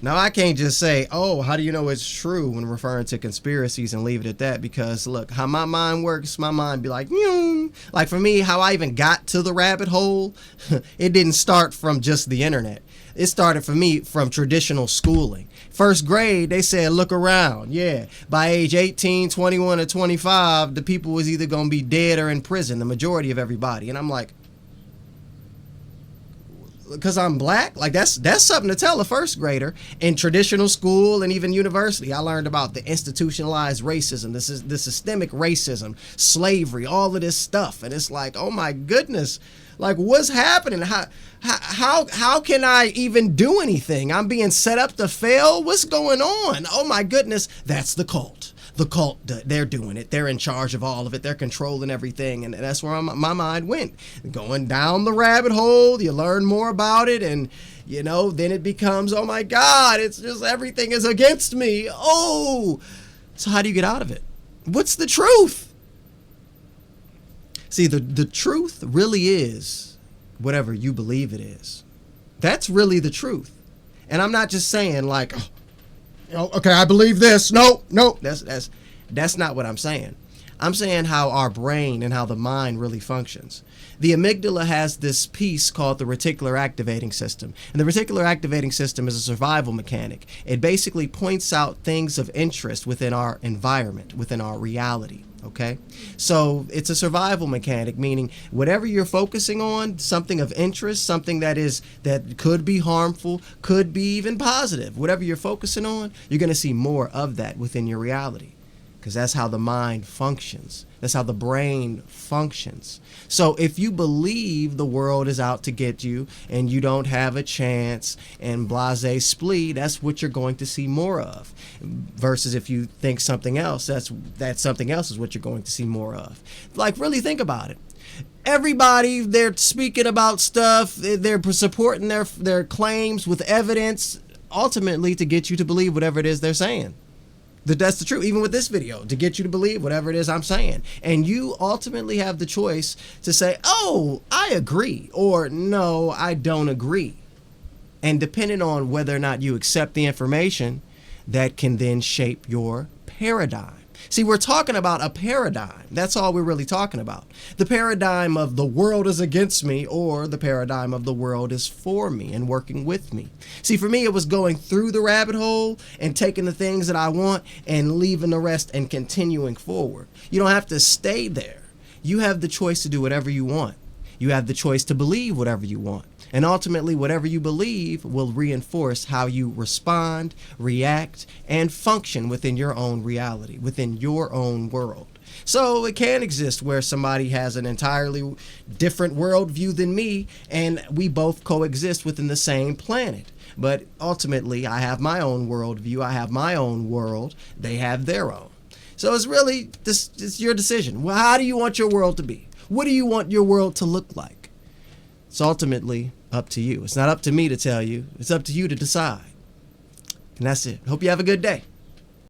Now, I can't just say, oh, how do you know it's true when referring to conspiracies and leave it at that? Because, look, how my mind works, my mind be like, like for me, how I even got to the rabbit hole, it didn't start from just the internet. It started for me from traditional schooling. First grade, they said, look around. Yeah. By age 18, 21, or 25, the people was either going to be dead or in prison, the majority of everybody. And I'm like, because I'm black? Like, that's something to tell a first grader. In traditional school and even university, I learned about the institutionalized racism, the systemic racism, slavery, all of this stuff. And it's like, oh my goodness, like, what's happening? How can I even do anything? I'm being set up to fail? What's going on? Oh my goodness, that's the cult. The cult, they're doing it. They're in charge of all of it. They're controlling everything. And that's where my mind went. Going down the rabbit hole, you learn more about it. And, then it becomes, oh my God, it's just everything is against me. Oh, so how do you get out of it? What's the truth? See, the truth really is whatever you believe it is. That's really the truth. And I'm not just saying like, okay, I believe this. No, that's not what I'm saying. I'm saying how our brain and how the mind really functions. The amygdala has this piece called the Reticular Activating System. And the Reticular Activating System is a survival mechanic. It basically points out things of interest within our environment, within our reality. Okay, so it's a survival mechanic, meaning whatever you're focusing on, something of interest, something that could be harmful, could be even positive. Whatever you're focusing on, you're going to see more of that within your reality, because that's how the mind functions. That's how the brain functions. So if you believe the world is out to get you and you don't have a chance and blase splee, that's what you're going to see more of. Versus if you think something else, that something else is what you're going to see more of. Like, really think about it. Everybody, they're speaking about stuff, they're supporting their claims with evidence, ultimately to get you to believe whatever it is they're saying. That's the truth, even with this video, to get you to believe whatever it is I'm saying. And you ultimately have the choice to say, oh, I agree, or no, I don't agree. And depending on whether or not you accept the information, that can then shape your paradigm. See, we're talking about a paradigm. That's all we're really talking about. The paradigm of the world is against me, or the paradigm of the world is for me and working with me. See, for me, it was going through the rabbit hole and taking the things that I want and leaving the rest and continuing forward. You don't have to stay there. You have the choice to do whatever you want. You have the choice to believe whatever you want. And ultimately, whatever you believe will reinforce how you respond, react, and function within your own reality, within your own world. So it can exist where somebody has an entirely different worldview than me, and we both coexist within the same planet. But ultimately, I have my own worldview, I have my own world, they have their own. So it's really, it's your decision. Well, how do you want your world to be? What do you want your world to look like? It's ultimately up to you. It's not up to me to tell you. It's up to you to decide. And that's it. Hope you have a good day.